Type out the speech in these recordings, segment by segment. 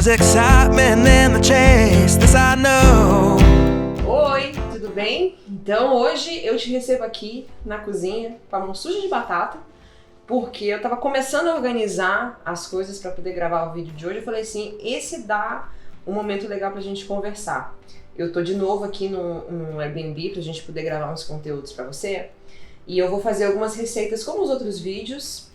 There's excitement in the chase, this I know. Oi, tudo bem? Então hoje eu te recebo aqui na cozinha com a mão suja de batata, porque eu tava começando a organizar as coisas para poder gravar o vídeo de hoje. Eu falei assim, esse dá um momento legal pra gente conversar. Eu tô de novo aqui no Airbnb pra gente poder gravar uns conteúdos pra você. E eu vou fazer algumas receitas como os outros vídeos.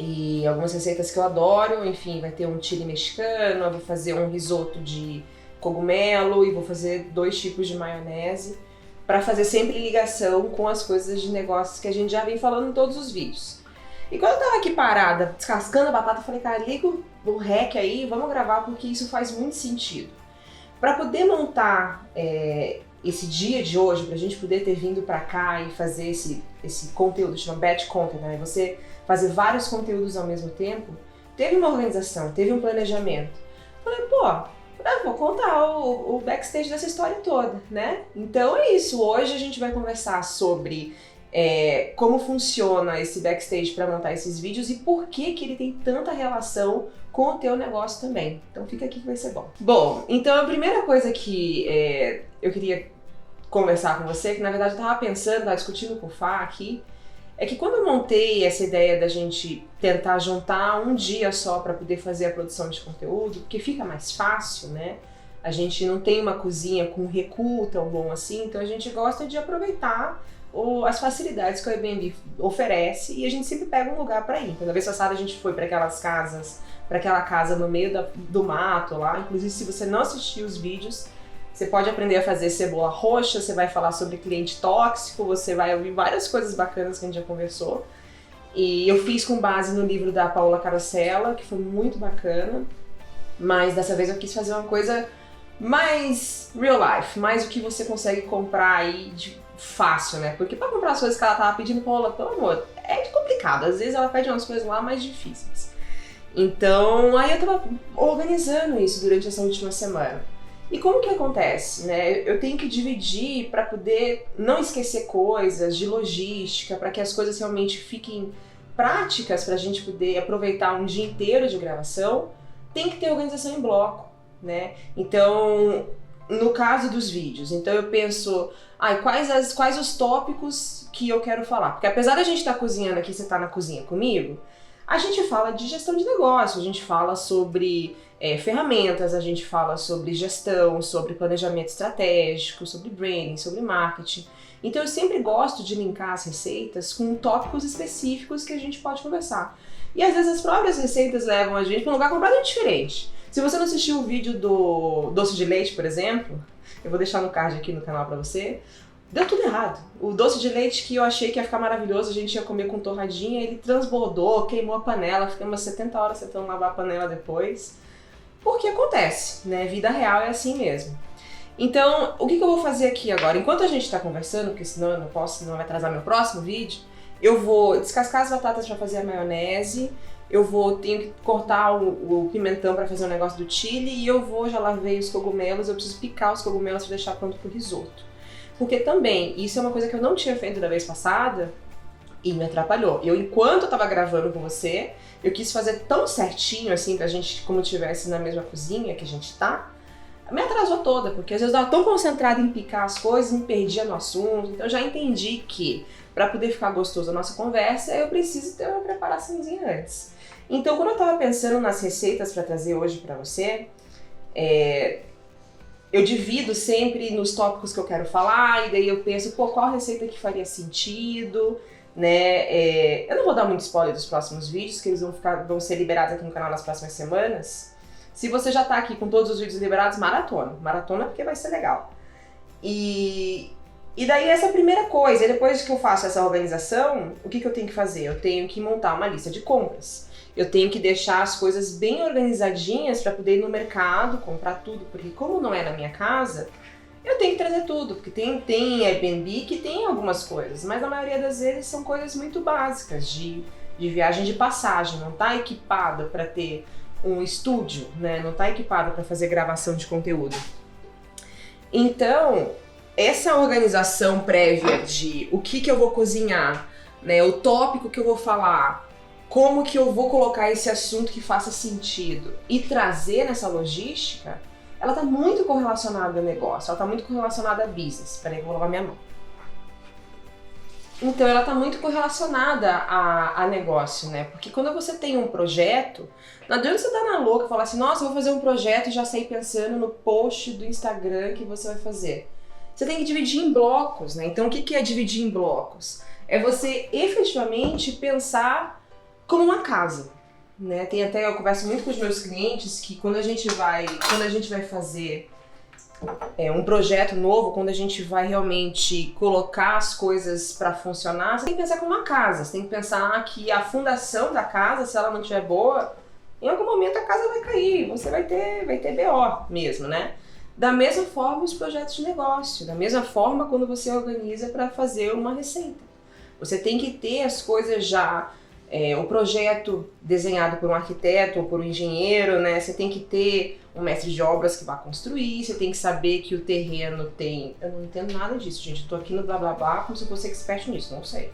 E algumas receitas que eu adoro. Enfim, vai ter um chili mexicano, eu vou fazer um risoto de cogumelo e vou fazer 2 tipos de maionese. Pra fazer sempre ligação com as coisas de negócios que a gente já vem falando em todos os vídeos. E quando eu tava aqui parada, descascando a batata, eu falei, cara, liga o rec aí, vamos gravar porque isso faz muito sentido. Para poder montar esse dia de hoje, pra gente poder ter vindo pra cá e fazer esse conteúdo, chama batch content, né? Você fazer vários conteúdos ao mesmo tempo, teve uma organização, teve um planejamento. Falei, pô, eu vou contar o backstage dessa história toda, né? Então é isso, hoje a gente vai conversar sobre como funciona esse backstage para montar esses vídeos e por que ele tem tanta relação com o teu negócio também. Então fica aqui que vai ser bom. Bom, então a primeira coisa que eu queria conversar com você, que na verdade eu tava pensando, tava discutindo com o Fá aqui, é que quando eu montei essa ideia da gente tentar juntar um dia só para poder fazer a produção de conteúdo, porque fica mais fácil, né? A gente não tem uma cozinha com recuo tão bom assim, então a gente gosta de aproveitar as facilidades que o Airbnb oferece e a gente sempre pega um lugar para ir. Então, na vez passada a gente foi para aquela casa no meio do mato lá. Inclusive, se você não assistiu os vídeos, você pode aprender a fazer cebola roxa, você vai falar sobre cliente tóxico, você vai ouvir várias coisas bacanas que a gente já conversou. E eu fiz com base no livro da Paula Carosella, que foi muito bacana, mas dessa vez eu quis fazer uma coisa mais real life, mais o que você consegue comprar aí de fácil, né? Porque pra comprar as coisas que ela tava pedindo, Paula, pelo amor, é complicado. Às vezes ela pede umas coisas lá mais difíceis. Então, aí eu tava organizando isso durante essa última semana. E como que acontece, né? Eu tenho que dividir para poder não esquecer coisas de logística, para que as coisas realmente fiquem práticas pra gente poder aproveitar um dia inteiro de gravação. Tem que ter organização em bloco, né? Então, no caso dos vídeos, então eu penso, quais os tópicos que eu quero falar? Porque apesar da gente estar cozinhando aqui, você tá na cozinha comigo, a gente fala de gestão de negócio, a gente fala sobre ferramentas, a gente fala sobre gestão, sobre planejamento estratégico, sobre branding, sobre marketing. Então eu sempre gosto de linkar as receitas com tópicos específicos que a gente pode conversar. E às vezes as próprias receitas levam a gente para um lugar completamente diferente. Se você não assistiu o vídeo do doce de leite, por exemplo, eu vou deixar no card aqui no canal pra você, deu tudo errado. O doce de leite que eu achei que ia ficar maravilhoso, a gente ia comer com torradinha, ele transbordou, queimou a panela, ficamos umas 70 horas tentando lavar a panela depois. Porque acontece, né? Vida real é assim mesmo. Então, o que eu vou fazer aqui agora? Enquanto a gente tá conversando, porque senão eu não posso, senão vai atrasar meu próximo vídeo, eu vou descascar as batatas pra fazer a maionese, tenho que cortar o pimentão para fazer o negócio do chili e já lavei os cogumelos, eu preciso picar os cogumelos para deixar pronto pro risoto. Porque também, isso é uma coisa que eu não tinha feito da vez passada e me atrapalhou. Enquanto eu tava gravando com você, eu quis fazer tão certinho assim pra gente, como tivesse na mesma cozinha que a gente tá, me atrasou toda, porque às vezes eu tava tão concentrada em picar as coisas, me perdia no assunto, então eu já entendi que para poder ficar gostoso a nossa conversa, eu preciso ter uma preparaçãozinha antes. Então, quando eu tava pensando nas receitas para trazer hoje para você, eu divido sempre nos tópicos que eu quero falar, e daí eu penso, qual receita que faria sentido, né? Eu não vou dar muito spoiler dos próximos vídeos, que eles vão ser liberados aqui no canal nas próximas semanas. Se você já tá aqui com todos os vídeos liberados, maratona porque vai ser legal. E daí essa é a primeira coisa, e depois que eu faço essa organização, o que eu tenho que fazer? Eu tenho que montar uma lista de compras. Eu tenho que deixar as coisas bem organizadinhas para poder ir no mercado, comprar tudo, porque como não é na minha casa, eu tenho que trazer tudo, porque tem Airbnb que tem algumas coisas, mas a maioria das vezes são coisas muito básicas, de viagem de passagem, não tá equipada para ter um estúdio, né? Não tá equipada para fazer gravação de conteúdo. Então, essa organização prévia de o que eu vou cozinhar, né, o tópico que eu vou falar, como que eu vou colocar esse assunto que faça sentido e trazer nessa logística, ela está muito correlacionada ao negócio, ela está muito correlacionada a business. Peraí, eu vou lavar minha mão. Então ela está muito correlacionada a negócio, né? Porque quando você tem um projeto, não adianta você estar na louca e falar assim, nossa, eu vou fazer um projeto e já sair pensando no post do Instagram que você vai fazer. Você tem que dividir em blocos, né? Então o que é dividir em blocos? É você efetivamente pensar como uma casa, né? Tem até, eu converso muito com os meus clientes que quando a gente vai fazer um projeto novo, quando a gente vai realmente colocar as coisas para funcionar, você tem que pensar como uma casa, você tem que pensar que a fundação da casa, se ela não estiver boa, em algum momento a casa vai cair, você vai ter BO mesmo, né? Da mesma forma os projetos de negócio, da mesma forma quando você organiza para fazer uma receita. Você tem que ter as coisas já, o projeto desenhado por um arquiteto ou por um engenheiro, né? Você tem que ter um mestre de obras que vai construir, você tem que saber que o terreno tem... Eu não entendo nada disso, gente, eu tô aqui no blá blá blá como se eu fosse expert nisso, não sei.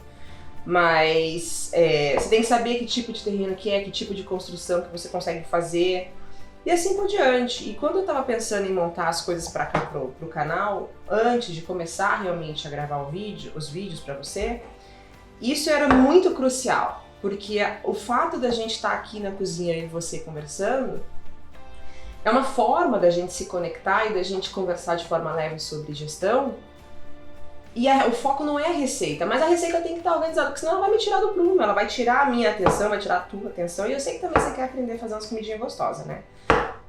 Mas você tem que saber que tipo de terreno que é, que tipo de construção que você consegue fazer e assim por diante. E quando eu tava pensando em montar as coisas para cá pro canal, antes de começar realmente a gravar os vídeos para você, isso era muito crucial, porque o fato da gente estar aqui na cozinha e você conversando é uma forma da gente se conectar e da gente conversar de forma leve sobre gestão. E o foco não é a receita, mas a receita tem que estar organizada, porque senão ela vai me tirar do prumo, ela vai tirar a minha atenção, vai tirar a tua atenção. E eu sei que também você quer aprender a fazer umas comidinhas gostosas, né?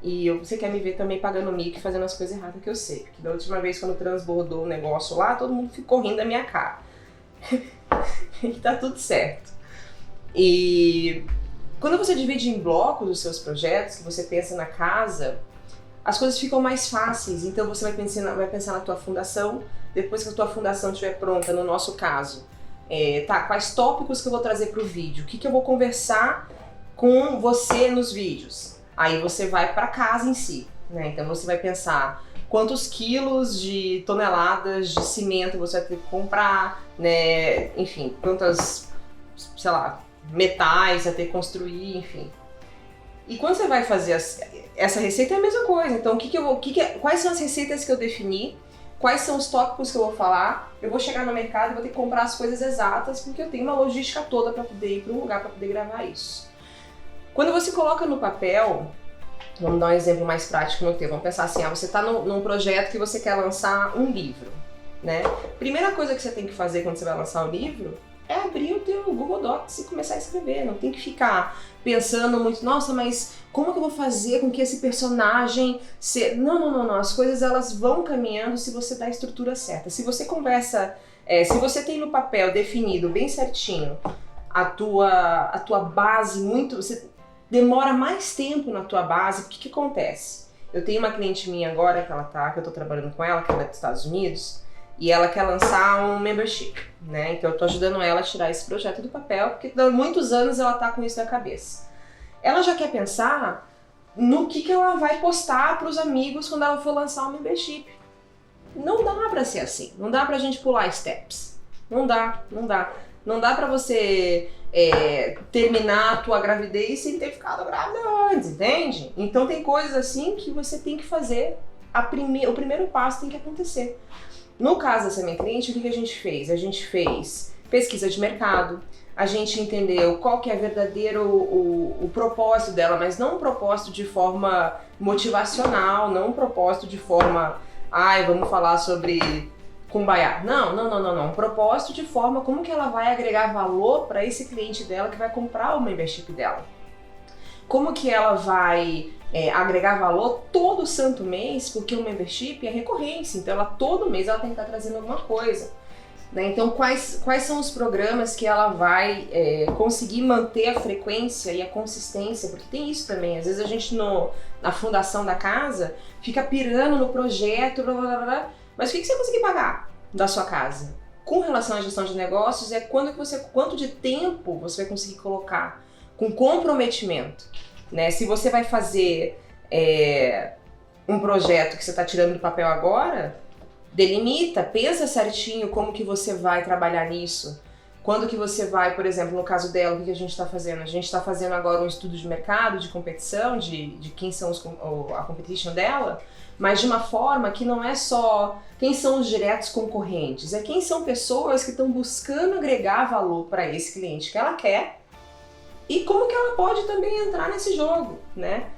E você quer me ver também pagando mico e fazendo as coisas erradas que eu sei. Porque da última vez quando transbordou o negócio lá, todo mundo ficou rindo da minha cara. E tá tudo certo. E quando você divide em blocos os seus projetos, que você pensa na casa, as coisas ficam mais fáceis. Então você vai pensar na tua fundação, depois que a tua fundação estiver pronta, no nosso caso, quais tópicos que eu vou trazer para o vídeo, o que eu vou conversar com você nos vídeos. Aí você vai para casa em si, né? Então você vai pensar quantos quilos de toneladas de cimento você vai ter que comprar, né? Enfim, quantas, sei lá, metais você vai ter que construir, enfim. E quando você vai fazer essa receita é a mesma coisa. Então quais são as receitas que eu defini? Quais são os tópicos que eu vou falar? Eu vou chegar no mercado e vou ter que comprar as coisas exatas porque eu tenho uma logística toda para poder ir para um lugar para poder gravar isso. Quando você coloca no papel, vamos dar um exemplo mais prático no teu. Vamos pensar assim, você está num projeto que você quer lançar um livro, né? Primeira coisa que você tem que fazer quando você vai lançar o livro é abrir o teu Google Docs e começar a escrever. Não tem que ficar pensando muito, nossa, mas como que eu vou fazer com que esse personagem... Não. As coisas elas vão caminhando se você dá a estrutura certa. Se você conversa, se você tem no papel definido bem certinho a tua base você demora mais tempo na tua base, o que acontece? Eu tenho uma cliente minha agora que eu tô trabalhando com ela, que ela é dos Estados Unidos, e ela quer lançar um membership, né? Então eu tô ajudando ela a tirar esse projeto do papel, porque há muitos anos ela tá com isso na cabeça. Ela já quer pensar no que ela vai postar pros amigos quando ela for lançar um membership. Não dá pra ser assim, não dá pra gente pular steps. Não dá. Não dá pra você terminar a tua gravidez sem ter ficado grávida antes, entende? Então tem coisas assim que você tem que fazer, o primeiro passo tem que acontecer. No caso dessa minha cliente, o que a gente fez? A gente fez pesquisa de mercado, a gente entendeu qual que é verdadeiro o propósito dela, mas não um propósito de forma motivacional, não um propósito de forma, vamos falar sobre Kumbaya. Não. Um propósito de forma como que ela vai agregar valor para esse cliente dela que vai comprar o membership dela. Como que ela vai agregar valor todo santo mês, porque o membership é recorrência, então todo mês ela tem que estar trazendo alguma coisa. Né? Então quais são os programas que ela vai conseguir manter a frequência e a consistência, porque tem isso também, às vezes a gente na fundação da casa fica pirando no projeto, blá, blá, blá, mas o que você vai conseguir pagar da sua casa? Com relação à gestão de negócios, quanto de tempo você vai conseguir colocar com comprometimento. Né? Se você vai fazer um projeto que você está tirando do papel agora, delimita, pensa certinho como que você vai trabalhar nisso, Quando que você vai, por exemplo, no caso dela, o que a gente está fazendo? A gente está fazendo agora um estudo de mercado, de competição, de quem são a competition dela, mas de uma forma que não é só quem são os diretos concorrentes, é quem são pessoas que estão buscando agregar valor para esse cliente que ela quer e como que ela pode também entrar nesse jogo, né?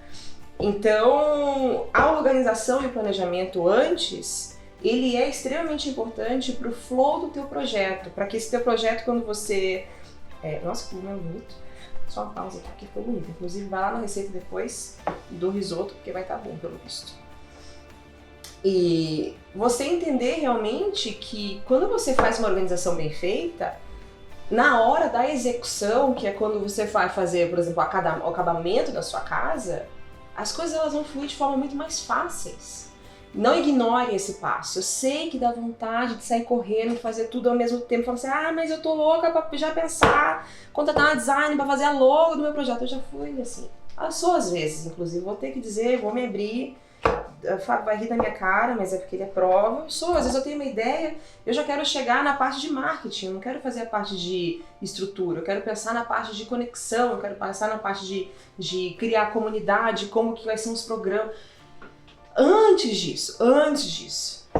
Então, a organização e o planejamento antes, ele é extremamente importante para o flow do teu projeto, para que esse teu projeto, quando você... Nossa, que não é bonito. Só uma pausa aqui, porque ficou bonito. Inclusive, vai lá na receita depois do risoto, porque vai estar bom, pelo visto. E você entender realmente que quando você faz uma organização bem feita, na hora da execução, que é quando você vai fazer, por exemplo, o acabamento da sua casa, as coisas elas vão fluir de forma muito mais fáceis. Não ignore esse passo. Eu sei que dá vontade de sair correndo e fazer tudo ao mesmo tempo. Falar assim, mas eu tô louca pra já pensar, contratar uma design pra fazer a logo do meu projeto. Eu já fui assim. Eu sou às vezes, inclusive, vou ter que dizer, vou me abrir. O Fábio vai rir da minha cara, mas é porque ele é prova. Às vezes eu tenho uma ideia, eu já quero chegar na parte de marketing, eu não quero fazer a parte de estrutura, eu quero pensar na parte de conexão, eu quero pensar na parte de criar comunidade, como que vai ser os programas. Antes disso,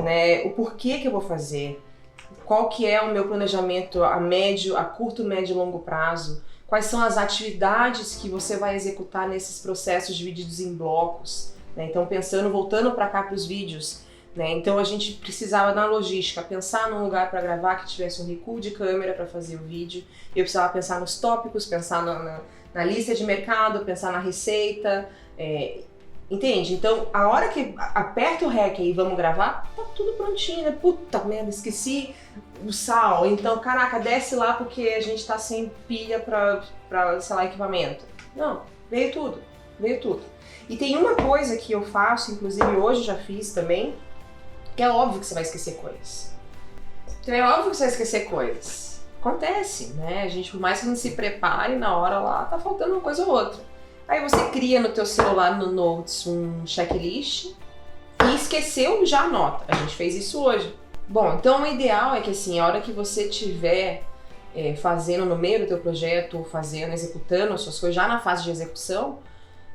né, o porquê que eu vou fazer, qual que é o meu planejamento a curto, médio e longo prazo, quais são as atividades que você vai executar nesses processos divididos em blocos. Então voltando para cá para os vídeos, né? Então a gente precisava na logística pensar num lugar para gravar que tivesse um recuo de câmera para fazer o vídeo, eu precisava pensar nos tópicos, pensar na lista de mercado, pensar na receita, entende? Então a hora que aperta o REC e vamos gravar, tá tudo prontinho, né? Puta merda, esqueci o sal, então caraca, desce lá porque a gente tá sem pilha para sei lá, equipamento. Não, veio tudo. E tem uma coisa que eu faço, inclusive hoje já fiz também, que é óbvio que você vai esquecer coisas. Então é óbvio que você vai esquecer coisas. Acontece, né? A gente, por mais que não se prepare, na hora lá tá faltando uma coisa ou outra. Aí você cria no teu celular, no Notes, um checklist e esqueceu, já anota. A gente fez isso hoje. Bom, então o ideal é que assim, a hora que você tiver fazendo no meio do teu projeto, ou executando as suas coisas, já na fase de execução,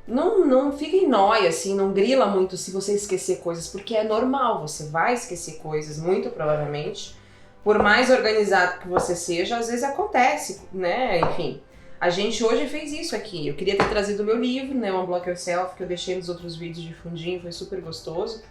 não fica em nóia, assim, não grila muito se você esquecer coisas, porque é normal, você vai esquecer coisas, muito provavelmente. Por mais organizado que você seja, às vezes acontece, né? Enfim, a gente hoje fez isso aqui. Eu queria ter trazido o meu livro, né? O Unblock Yourself, que eu deixei nos outros vídeos de fundinho, foi super gostoso.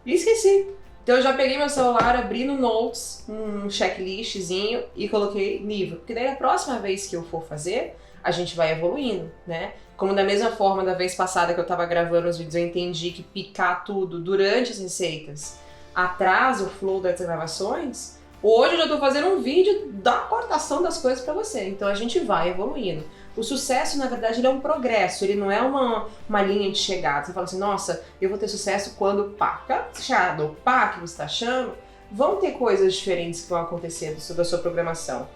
E esqueci. Então eu já peguei meu celular, abri no Notes, um checklistzinho e coloquei livro. Porque daí a próxima vez que eu for fazer, a gente vai evoluindo, né? Como da mesma forma da vez passada que eu tava gravando os vídeos, eu entendi que picar tudo durante as receitas atrasa o flow das gravações, hoje eu já tô fazendo um vídeo da cortação das coisas pra você. Então a gente vai evoluindo. O sucesso, na verdade, ele é um progresso, ele não é uma linha de chegada. Você fala assim, nossa, eu vou ter sucesso quando pá. O pá que você tá achando, vão ter coisas diferentes que vão acontecer da sua programação.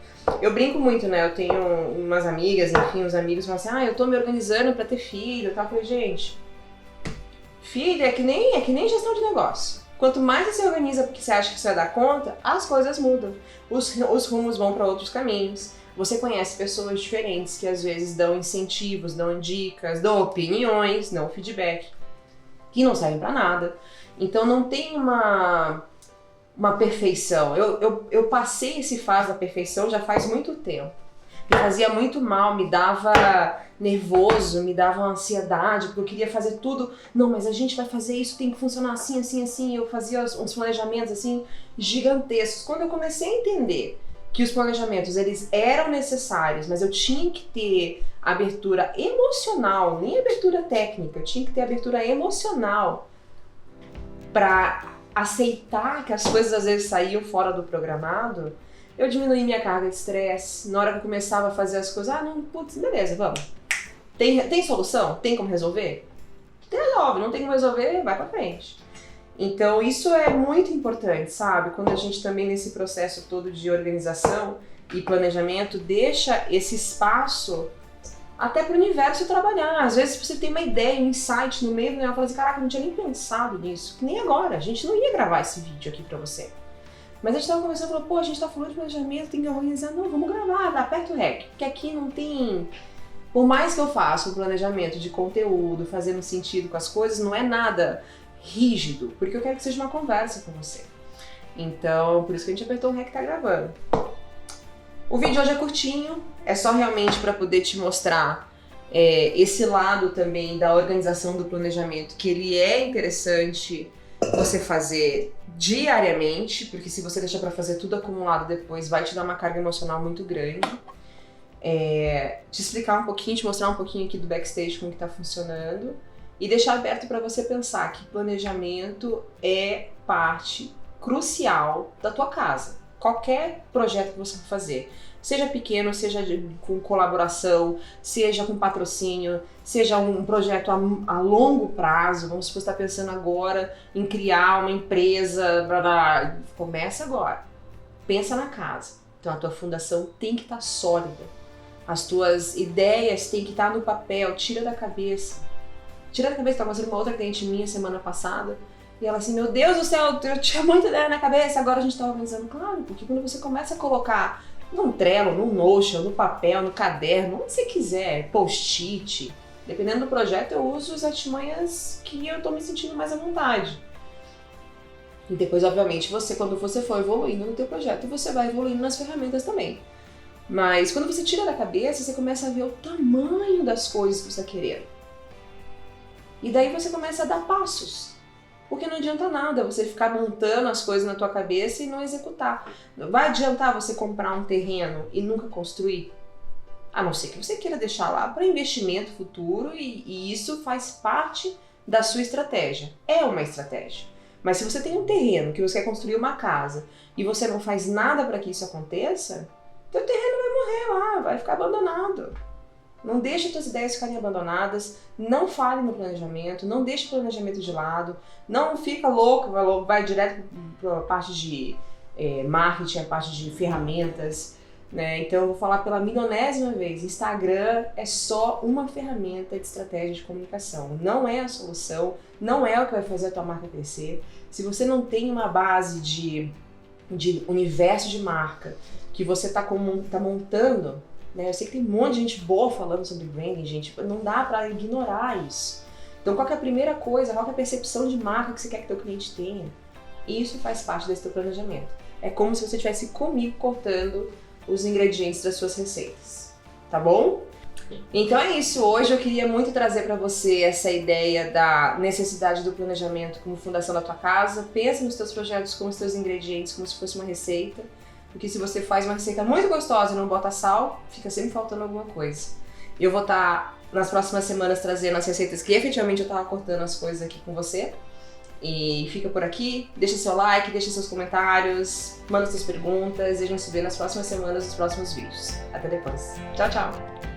Eu brinco muito, né? Eu tenho umas amigas, enfim, uns amigos falam assim, eu tô me organizando pra ter filho, tá? Eu falei, gente, filho é que nem gestão de negócio. Quanto mais você se organiza porque você acha que você vai dar conta, as coisas mudam. Os rumos vão para outros caminhos. Você conhece pessoas diferentes que às vezes dão incentivos, dão dicas, dão opiniões, dão feedback, que não servem pra nada. Então não tem uma perfeição. Eu passei esse fase da perfeição já faz muito tempo. Me fazia muito mal, me dava nervoso, me dava uma ansiedade, porque eu queria fazer tudo. Não, mas a gente vai fazer isso, tem que funcionar assim, assim, assim. Eu fazia uns planejamentos assim gigantescos. Quando eu comecei a entender que os planejamentos eles eram necessários, mas eu tinha que ter abertura emocional, nem abertura técnica, eu tinha que ter abertura emocional para aceitar que as coisas às vezes saíam fora do programado, eu diminuí minha carga de estresse. Na hora que eu começava a fazer as coisas, beleza, vamos. Tem solução? Tem como resolver? Resolve, não tem como resolver, vai pra frente. Então isso é muito importante, sabe? Quando a gente também nesse processo todo de organização e planejamento deixa esse espaço até para o universo trabalhar. Às vezes você tem uma ideia, um insight no meio do negócio e fala assim, caraca, eu não tinha nem pensado nisso. Que nem agora, a gente não ia gravar esse vídeo aqui pra você. Mas a gente tava conversando e falou, pô, a gente tá falando de planejamento, tem que organizar. Não, vamos gravar, aperta o REC. Porque aqui não tem... Por mais que eu faça um planejamento de conteúdo, fazendo sentido com as coisas, não é nada rígido, porque eu quero que seja uma conversa com você. Então, por isso que a gente apertou o REC e tá gravando. O vídeo hoje é curtinho, é só realmente para poder te mostrar esse lado também da organização do planejamento, que ele é interessante você fazer diariamente, porque se você deixar para fazer tudo acumulado depois, vai te dar uma carga emocional muito grande. Te explicar um pouquinho, te mostrar um pouquinho aqui do backstage como que tá funcionando e deixar aberto para você pensar que planejamento é parte crucial da tua casa. Qualquer projeto que você for fazer, seja pequeno, seja com colaboração, seja com patrocínio, seja um projeto a longo prazo, vamos supor que você está pensando agora em criar uma empresa, blá, blá, começa agora, pensa na casa. Então a tua fundação tem que estar sólida, as tuas ideias têm que estar no papel, tira da cabeça. Tira da cabeça, estava fazendo uma outra cliente minha semana passada, e ela assim, meu Deus do céu, eu tinha muita ideia na cabeça, agora a gente tá organizando. Claro, porque quando você começa a colocar num Trello, num Notion, no papel, no caderno, onde você quiser, post-it, dependendo do projeto, eu uso as artimanhas que eu tô me sentindo mais à vontade. E depois, obviamente, quando você for evoluindo no teu projeto, você vai evoluindo nas ferramentas também. Mas quando você tira da cabeça, você começa a ver o tamanho das coisas que você tá querendo. E daí você começa a dar passos. Porque não adianta nada você ficar montando as coisas na tua cabeça e não executar. Vai adiantar você comprar um terreno e nunca construir? A não ser que você queira deixar lá para investimento futuro e isso faz parte da sua estratégia. É uma estratégia. Mas se você tem um terreno que você quer construir uma casa e você não faz nada para que isso aconteça, teu terreno vai morrer lá, vai ficar abandonado. Não deixe suas ideias ficarem abandonadas, não fale no planejamento, não deixe o planejamento de lado, não fica louco, vai direto para a parte de marketing, a parte de ferramentas, né? Então eu vou falar pela milionésima vez, Instagram é só uma ferramenta de estratégia de comunicação, não é a solução, não é o que vai fazer a tua marca crescer. Se você não tem uma base de universo de marca que você está montando, eu sei que tem um monte de gente boa falando sobre branding, gente, não dá pra ignorar isso. Então qual que é a primeira coisa, qual que é a percepção de marca que você quer que teu cliente tenha? Isso faz parte desse teu planejamento. É como se você estivesse comigo cortando os ingredientes das suas receitas, tá bom? Então é isso, hoje eu queria muito trazer pra você essa ideia da necessidade do planejamento como fundação da tua casa. Pensa nos teus projetos como os teus ingredientes, como se fosse uma receita. Porque se você faz uma receita muito gostosa e não bota sal, fica sempre faltando alguma coisa. E eu vou estar nas próximas semanas trazendo as receitas que efetivamente eu tava cortando as coisas aqui com você. E fica por aqui, deixa seu like, deixa seus comentários, manda suas perguntas e a gente se vê nas próximas semanas, nos próximos vídeos. Até depois. Tchau, tchau!